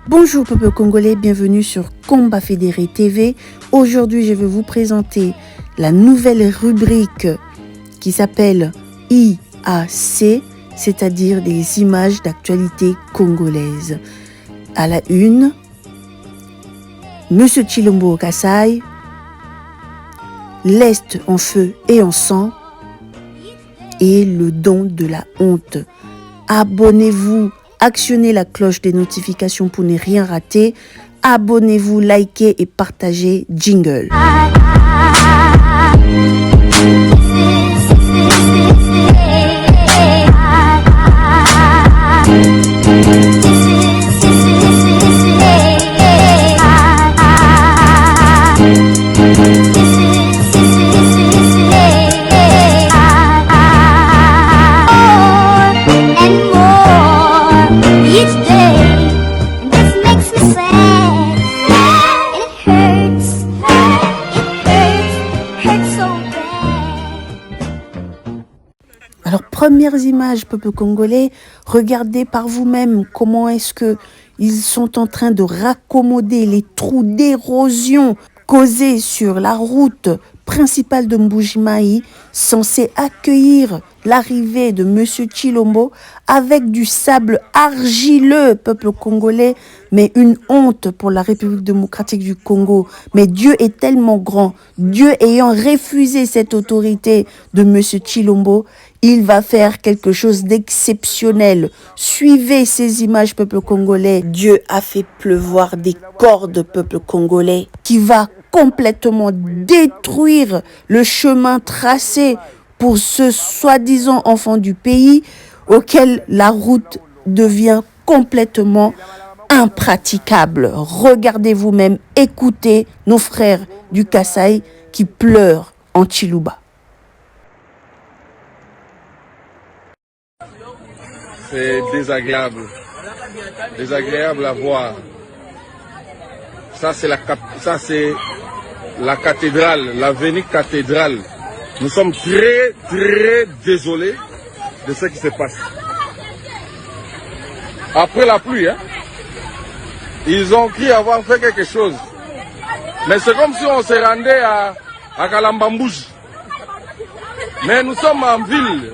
Bonjour peuple congolais, bienvenue sur Combat Fédéré TV. Aujourd'hui, je vais vous présenter la nouvelle rubrique qui s'appelle IAC, c'est-à-dire des images d'actualité congolaise. À la une, Monsieur Tshilombo au Kasaï, l'Est en feu et en sang, et le don de la honte. Abonnez-vous, actionnez la cloche des notifications pour ne rien rater. Abonnez-vous, likez et partagez. Jingle. Alors, premières images, peuple congolais, regardez par vous-même comment est-ce que ils sont en train de raccommoder les trous d'érosion causés sur la route principale de Mbuji-Mayi, censée accueillir l'arrivée de Monsieur Tshilombo avec du sable argileux, peuple congolais, mais une honte pour la République démocratique du Congo. Mais Dieu est tellement grand, Dieu ayant refusé cette autorité de Monsieur Tshilombo, il va faire quelque chose d'exceptionnel. Suivez ces images, peuple congolais. Dieu a fait pleuvoir des cordes, peuple congolais, qui va complètement détruire le chemin tracé pour ce soi-disant enfant du pays auquel la route devient complètement impraticable. Regardez vous-même, écoutez nos frères du Kasaï qui pleurent en Tchilouba. C'est désagréable à voir. Ça c'est la cathédrale, l'avenue cathédrale. Nous sommes très désolés de ce qui se passe. Après la pluie, ils ont cru avoir fait quelque chose. Mais c'est comme si on se rendait à Kalambambouji. Mais nous sommes en ville,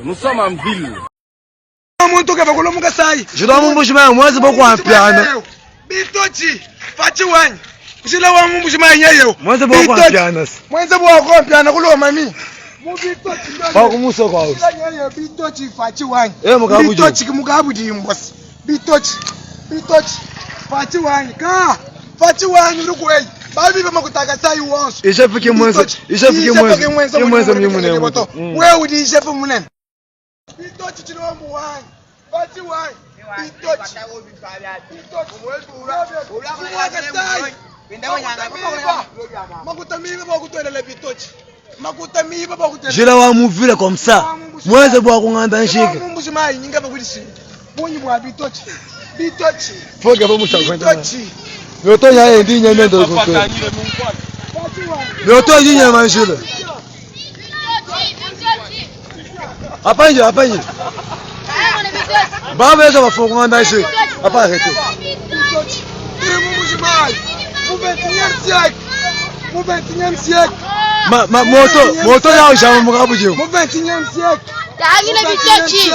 Je dois mon bouge moi c'est beaucoup un piano. Bitochi, Fatiwan. Je la wa mon bouge yo. Moi c'est beaucoup un piano. Moi c'est beaucoup un piano kulo mami. Mu bitochi. Ba kumuso kwa. Bitochi Fatiwan. Mugabuji. Bitochi mugabuji mbos. Bitochi. Fatiwan ka. Fatiwan lukwei. Babi ba makutaka sai wonso. Ishafike mwenza. Mwenza mnyumune. Wewe udi chef munen. Bitochi chilombo wani. Fatiwan. Bitochi. Je la vois mourir comme ça. Moi je bois qu'on entend chic. Faut que vous me sachiez. Le temps y a un digne de côté. Le temps y a manger. Apagne. Baba ça va faut qu'on entend chic. Apa arrêter. Au 21e siècle. Moto ya jamu mugabuji. Au 21e siècle. Tagine Bitochi.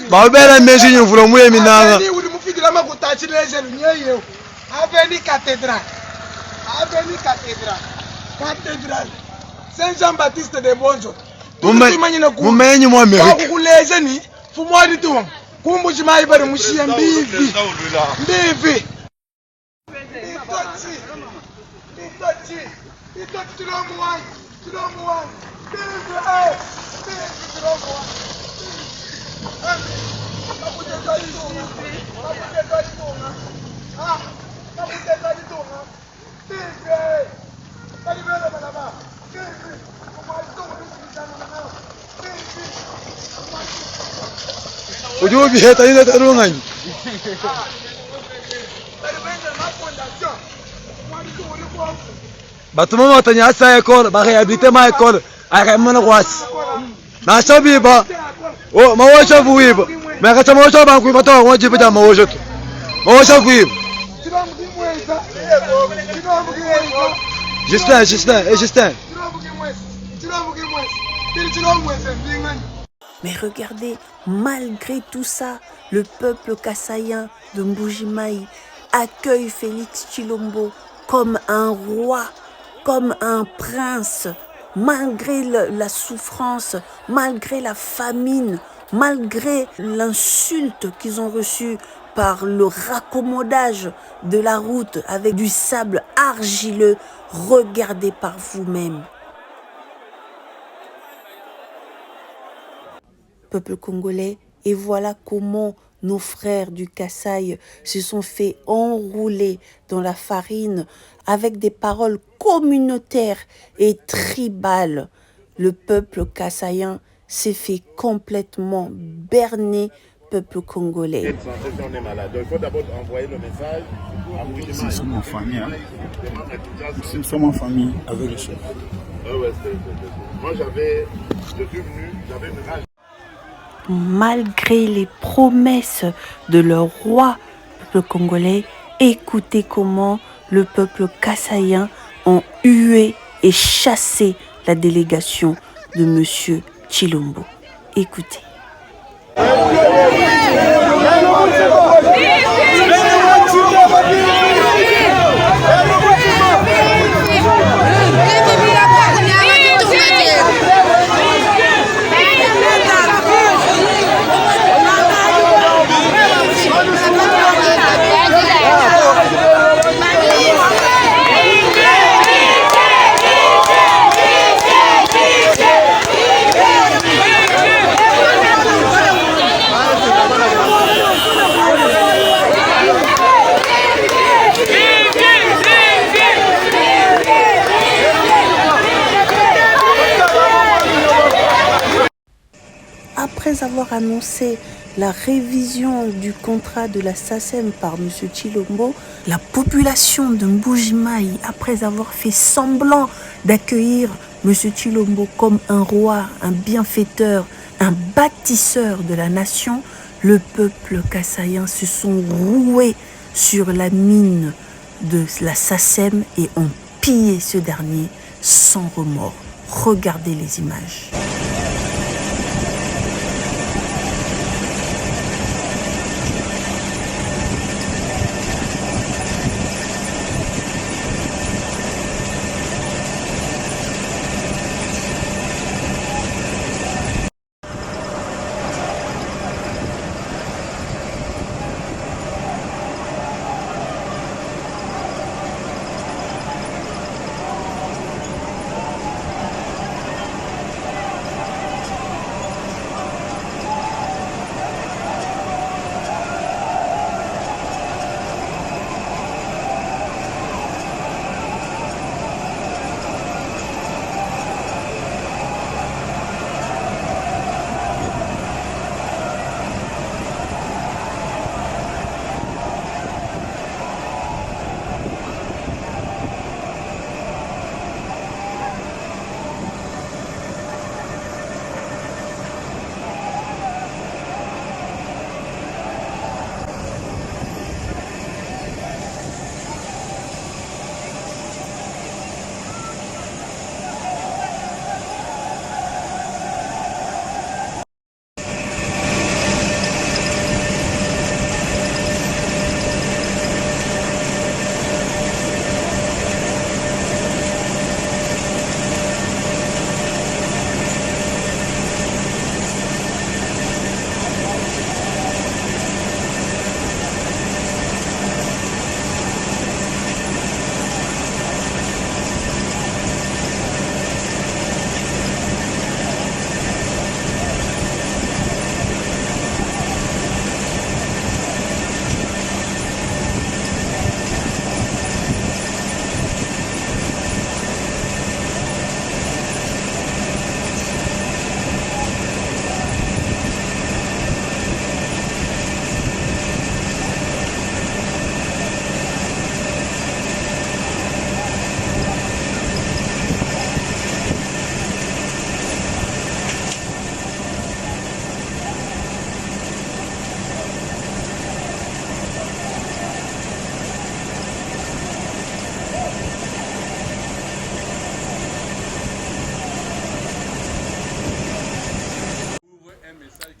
Babela meji nyuvula muye minanga. Ni uri mufikira makutachi leje nyeyo. Aveni cathédrale. Cathédrale. Saint Jean-Baptiste de Bonjo. Mumenyi mu Amerika. Kukuleze ni fumwadi tu. Kumbuji mai bare mushiya mbivi. Bitochi Tshilombo wani. Ujue biheta ina tarungani. batuma matanya asa école ba réhabiliter ma école aka mana kwasi na chabiba o mawosha vuiba meka cha mawosha ba kuiba to ngoji bita mawosha to mawosha kuiba Justin. Mais regardez, malgré tout ça, le peuple kassaïen de Mbujimaï accueille Félix Tshilombo comme un roi, comme un prince, malgré la souffrance, malgré la famine, malgré l'insulte qu'ils ont reçue par le raccommodage de la route avec du sable argileux. Regardez par vous-même. Peuple congolais, et voilà comment nos frères du Kasaï se sont fait enrouler dans la farine avec des paroles communautaires et tribales. Le peuple kassaïen s'est fait complètement berner, peuple congolais. Il faut d'abord envoyer le message. Nous sommes en famille. Nous sommes en famille avec le chef. Moi, je suis venu, j'avais une rage. Malgré les promesses de leur roi, peuple congolais, écoutez comment le peuple kassaïen ont hué et chassé la délégation de Monsieur Tshilombo. Écoutez. Après avoir annoncé la révision du contrat de la SACEM par M. Tshilombo, la population de Mbujimaï, après avoir fait semblant d'accueillir M. Tshilombo comme un roi, un bienfaiteur, un bâtisseur de la nation, le peuple kassaïen se sont roués sur la mine de la SACEM et ont pillé ce dernier sans remords. Regardez les images.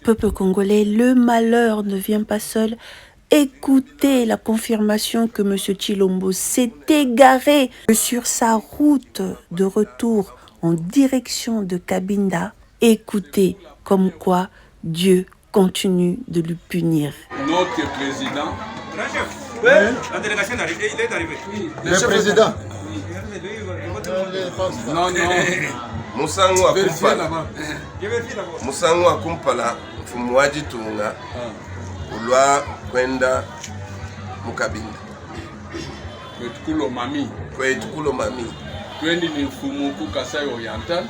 Peuple congolais, le malheur ne vient pas seul. Écoutez la confirmation que M. Tshilombo s'est égaré sur sa route de retour en direction de Cabinda. Écoutez comme quoi Dieu continue de lui punir. Notre président. Oui, la délégation est arrivée, il est arrivé. Le président. Non, non. Musangu akumpala. Je vérifie d'abord. Musangu akumpala mfumu wajitunga ulwa kwenda mukabinda. Kwetukulo mami. Kwetukulo mami. Twendi ni mfumu ku Kasai Oriental.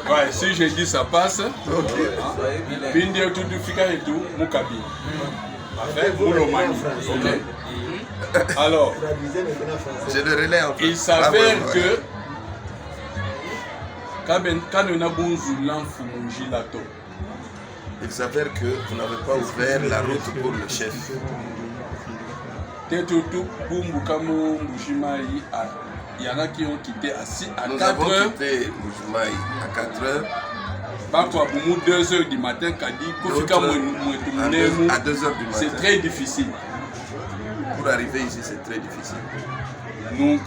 Ouais, si je dis ça passe. Puis dire tout du fika et tout, Mukabi. Avec Moulomani. Ok. Alors, je le relais en fait. Il s'avère que quand on a bonjour mfumu Jilato. Il s'avère que vous n'avez pas ouvert la route pour le chef. Il y en a qui ont quitté à 4 Nous heures. avons quitté Mbujimayi à 4 heures. Parfois, pour 2 heures du matin, à 2 heures du matin. C'est très difficile. Pour arriver ici, c'est très difficile. Donc,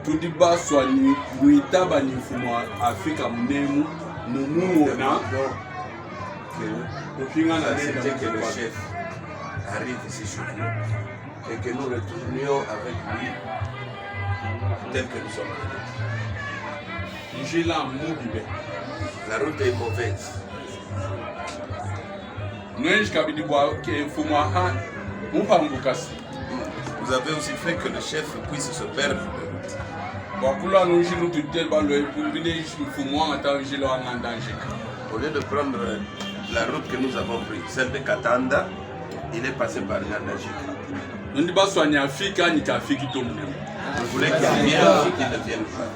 tout dit bas soit nous taba ni fuma Afrique amnemu nous on a C'était que le chef arrive ici chez nous et que nous retournions avec lui tel que nous sommes venus. La route est mauvaise. Vous avez aussi fait que le chef puisse se perdre de route. Au lieu de prendre la route que nous avons prise, celle de Katanda, il est passé par Ngandajika. Vous voulez qu'il vienne ou qu'il ne vienne pas?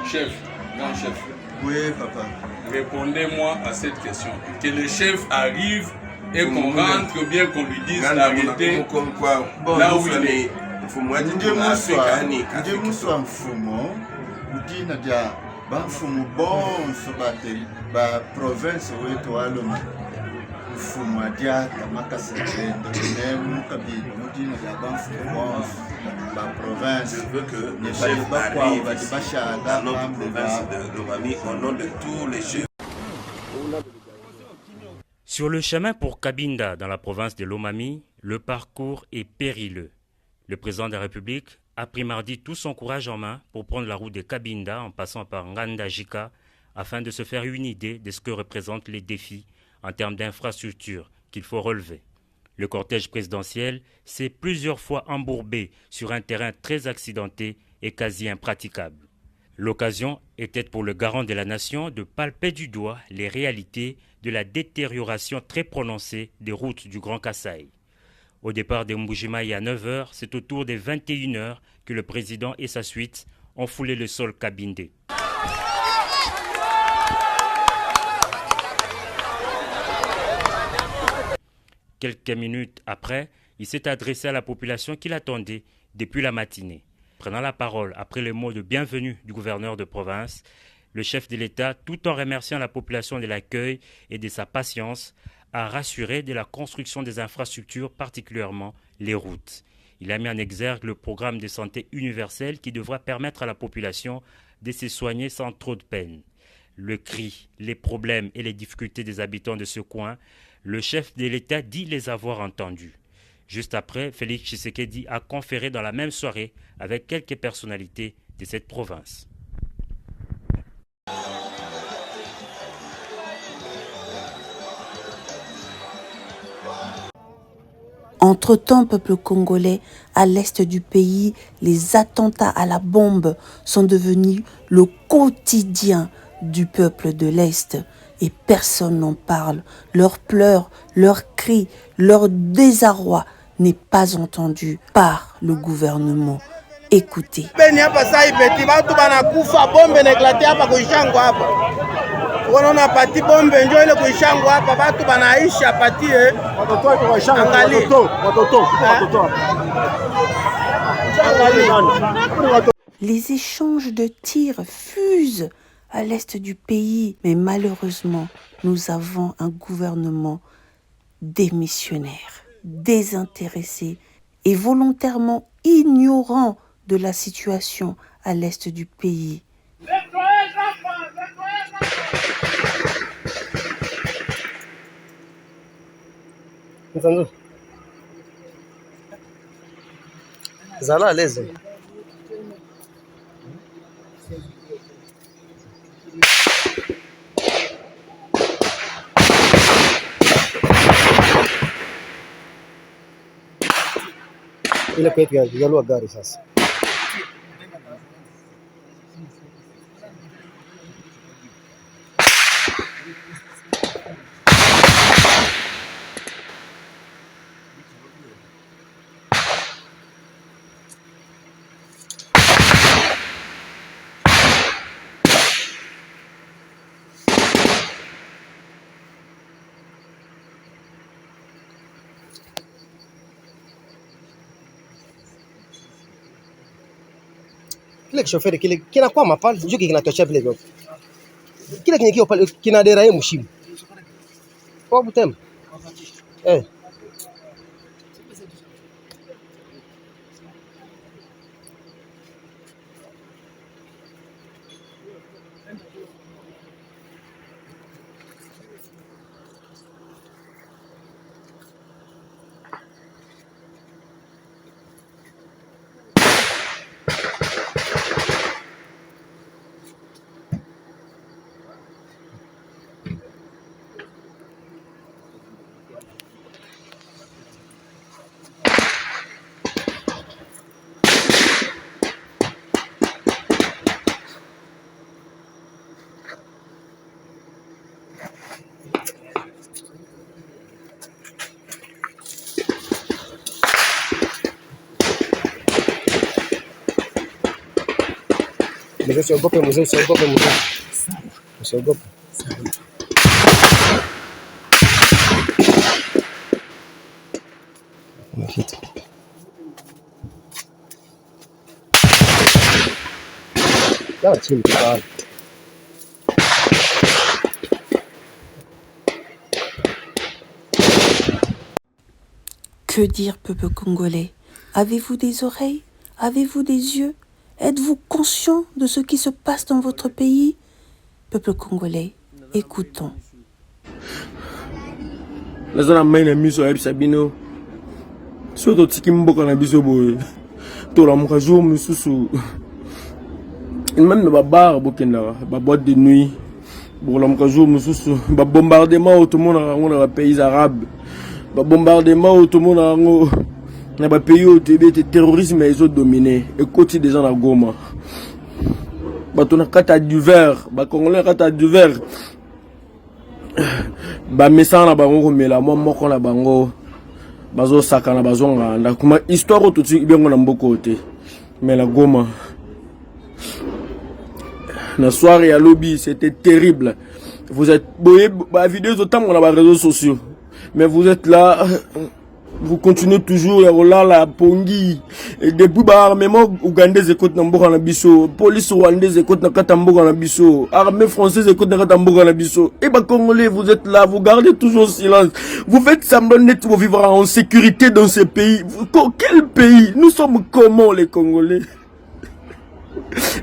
Chef, grand chef. Oui, papa. Répondez-moi à cette question. Que le chef arrive et qu'on rentre bien, qu'on lui dise la vérité. Là où il est. Ndiye muswa mfumo kudina dia bamfumu bonso ba province wetu waloma mfumo adia kamaka sependo ne mukabili mudina dia bamfumu bonso ba province. Je veux que le chef arrive ici, dans notre province de Lomami, au nom de tous les chefs. Sur le chemin pour Cabinda, dans la province de Lomami, le parcours est périlleux. Le président de la République a pris mardi tout son courage en main pour prendre la route de Cabinda en passant par Ngandajika afin de se faire une idée de ce que représentent les défis en termes d'infrastructures qu'il faut relever. Le cortège présidentiel s'est plusieurs fois embourbé sur un terrain très accidenté et quasi impraticable. L'occasion était pour le garant de la nation de palper du doigt les réalités de la détérioration très prononcée des routes du Grand Kasaï. Au départ de Mbujimayi à 9h, c'est autour des 21h que le président et sa suite ont foulé le sol cabindé. Quelques minutes après, il s'est adressé à la population qui l'attendait depuis la matinée. Prenant la parole après les mots de bienvenue du gouverneur de province, le chef de l'État, tout en remerciant la population de l'accueil et de sa patience, a rassuré de la construction des infrastructures, particulièrement les routes. Il a mis en exergue le programme de santé universel qui devra permettre à la population de se soigner sans trop de peine. Le cri, les problèmes et les difficultés des habitants de ce coin, le chef de l'État dit les avoir entendus. Juste après, Félix Tshisekedi a conféré dans la même soirée avec quelques personnalités de cette province. Entre-temps, peuple congolais, à l'est du pays, les attentats à la bombe sont devenus le quotidien du peuple de l'Est. Et personne n'en parle. Leurs pleurs, leurs cris, leur désarroi n'est pas entendu par le gouvernement. Écoutez. Unaona pati bombe ndio ile kuishangu hapa, watu banaisha pati watoto angalia watoto Les échanges de tirs fusent à l'est du pays. Mais malheureusement, nous avons un gouvernement démissionnaire, désintéressé et volontairement ignorant de la situation à l'est du pays. Zala à l'aise. Ile kwetu ya lua gari sasa. Kile kishoferi kile kinakwama pale, sijui kinatosha vile vyote. Kile kinyekio pale kinaderaye mshimu. Kwa Butembo. Mzee usiogope, mzee usiogope, mzee. Usiogope. Umefita. Dawa chini kwa. Que dire, peuple congolais? Avez-vous des oreilles? Avez-vous des yeux? Êtes-vous conscient de ce qui se passe dans votre pays? Peuple congolais, écoutons. La zone main miso ya sabino. Soto tikimboka na biso boye. To la mukajo mususu. Même ba bar bokenda ba boîte de nuit. Pour la mukajo mususu ba bombardement tout le monde dans les pays arabes. Ba bombardement tout le monde dans les pays où le terrorisme ils ont dominé et côté des gens à Goma. Ba tona kata du verre, ba congolais kata du verre. Ba mesana ba ngo mela mo moko na bango. Bazo sakana bazo nganda kuma histoire tout de bien na mboko te. Mais la Goma la soirée à lobby c'était terrible. Vous êtes boyé ba vidéo autant on a les réseaux sociaux. Mais vous êtes là, vous continuez toujours la pongi. Et depuis l'armement ougandais écoute Namboka Nabiso, police rwandaise écoute Nakatamboka Nabiso, armée française écoute Nakatamboka Nabiso. Et bah congolais, vous êtes là, vous gardez toujours silence. Vous faites semblant d'être vous vivre en sécurité dans ce pays. Quel pays? Nous sommes comment les Congolais?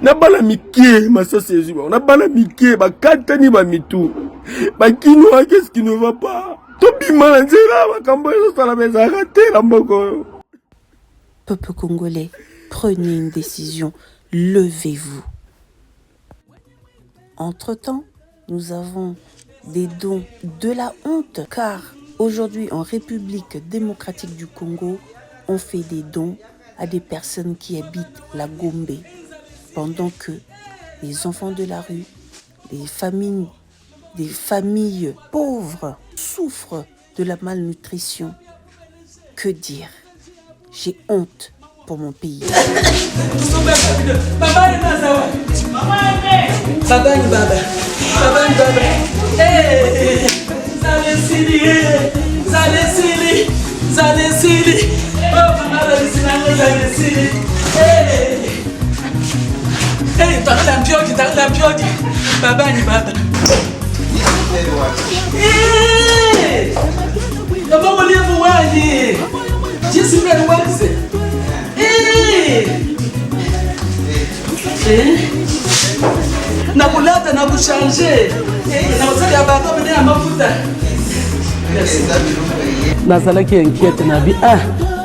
Na bala miké, ma soeur c'est on a bala miké, ba katani ba mitou. Ba kinoa, qu'est-ce qui ne va pas? Peuple congolais, prenez une décision, levez-vous. Entre-temps, nous avons des dons de la honte, car aujourd'hui en République démocratique du Congo, on fait des dons à des personnes qui habitent la Gombe, pendant que les enfants de la rue, les familles, des familles pauvres souffrent de la malnutrition. Que dire? J'ai honte pour mon pays. Lampioji, Lampioji. Baba ni baba. Baba walivu wani. Jinsi mbele wazi. Na kulata na kushanje. Na kusaka bato bene ya mafuta. Nazalaki inquiète na bi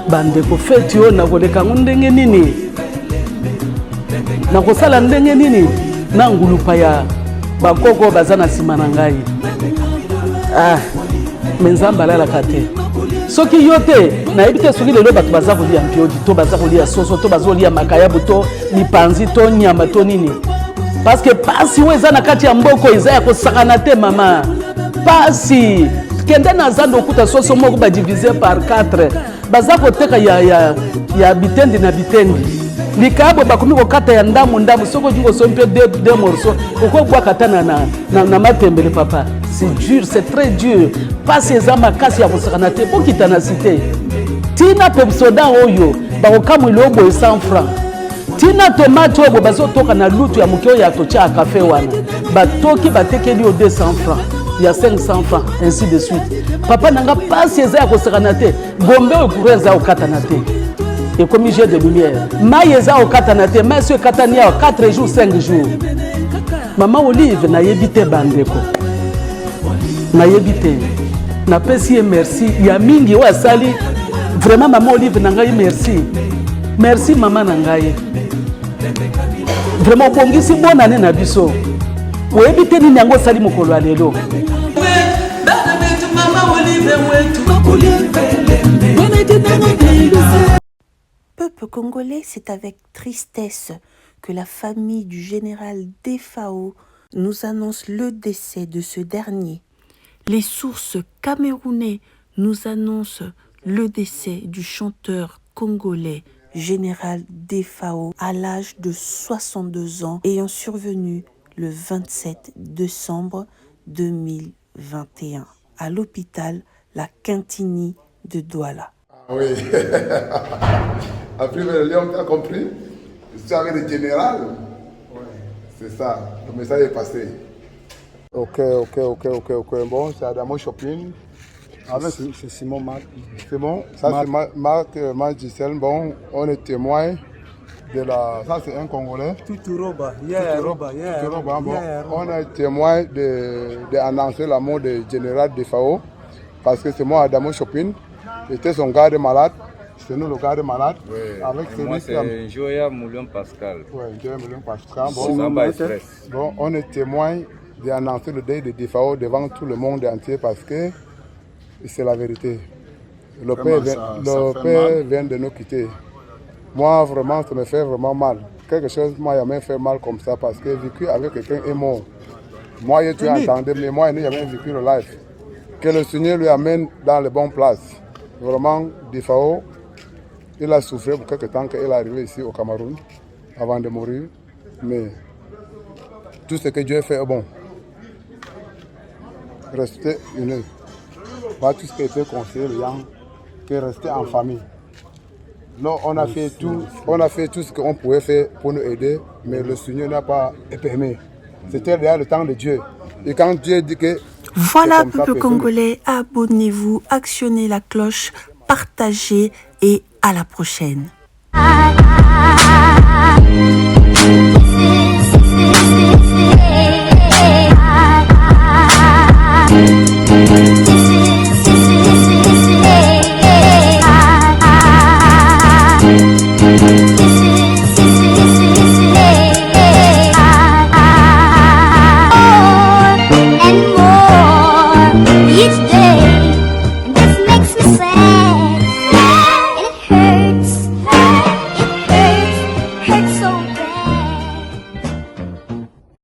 bandeko feti oyo nakoleka ngo ndenge nini nakosala ndenge nini na ngulupa ya bakoko baza na nsima na ngai me nzambe alalaka te soki yo te nayebi te soki lelo bato baza kolia mpioji to baza kolia soso to baza kolia makayabu to mipanzi to nyama to nini parceke pasi oyo eza na kati ya mboko eza ya kosakana te mama pasi kende na zando okuta soso moko badivise par 4 baza koteka ya bitendi na bitendi likabo bakomi kokata ya ndamu soki olingi kosombi mpe de morceau okobwaka ata na matembele papa c'est dur, c'est très dur pasi eza makasi ya kosakana te bokita na site tina pepsoda oyo bakokamwili oyo boye 100 francs tina tomate oyo bazotoka na lutu ya moke oyo ya totya ya kafe wana batoki batekeli yo 200 francs il y a 500 francs, ainsi de suite. Papa n'a pas cessé à Kosakanate, Gombe au Koureza au Katanate. Et comme j'ai de lumière, Maïeza au Katanate, Monsieur Katania 4 jours, 5 jours. Maman Olive n'a évité Bandeko. N'a évité. N'a pas si merci. Il y a Mingi ou Sali. Vraiment, Maman Olive n'a pas merci. Merci, Maman Nangaye. Vraiment, bon, si bonne année n'a biso. Ou éviter ni nango sali mokolo alelo. Peuple congolais, c'est avec tristesse que la famille du général Defao nous annonce le décès de ce dernier. Les sources camerounais nous annoncent le décès du chanteur congolais général Defao à l'âge de 62 ans, ayant survenu le 27 décembre 2021 à l'hôpital La Quintini de Douala. Ah oui. Après, le Léon, tu as compris? C'est avec le général. Ouais. C'est ça. Le message est passé. Ok. Bon, c'est Adamo Shopping. C'est Simon Marc. C'est bon? Ça, c'est Marc Gisèle. Bon, on est témoin de la... Ça, c'est un Congolais. Tuturoba. Bon, on est témoin d'annoncer la mort du général Defao. Parce que c'est moi, Adamo Shopping. J'étais son garde malade. C'est nous le garde malade. Oui. Avec moi, c'est Joya Moulion Pascal. Oui, Joya Moulion Pascal. Bon, on est témoin d'annoncer le deuil de Defao devant tout le monde entier parce que c'est la vérité. Le père vient de nous quitter. Moi, vraiment, ça me fait vraiment mal. Quelque chose, moi, il m'a fait mal comme ça parce que vécu avec quelqu'un est mort. Moi, tu entendais, mais moi, il n'y a jamais vécu le life. Que le Seigneur lui amène dans les bonnes places. Vraiment, Defao, il a souffert pour quelque temps qu'il est arrivé ici au Cameroun avant de mourir. Mais tout ce que Dieu fait est bon. Rester unis. Pas tout ce qui a été conseillé, que rester en famille. Non, on a fait tout ce qu'on pouvait faire pour nous aider, mais le Seigneur n'a pas permis. C'était déjà le temps de Dieu. Et quand Dieu dit que... Voilà, peuple congolais, abonnez-vous, actionnez la cloche, partagez et à la prochaine.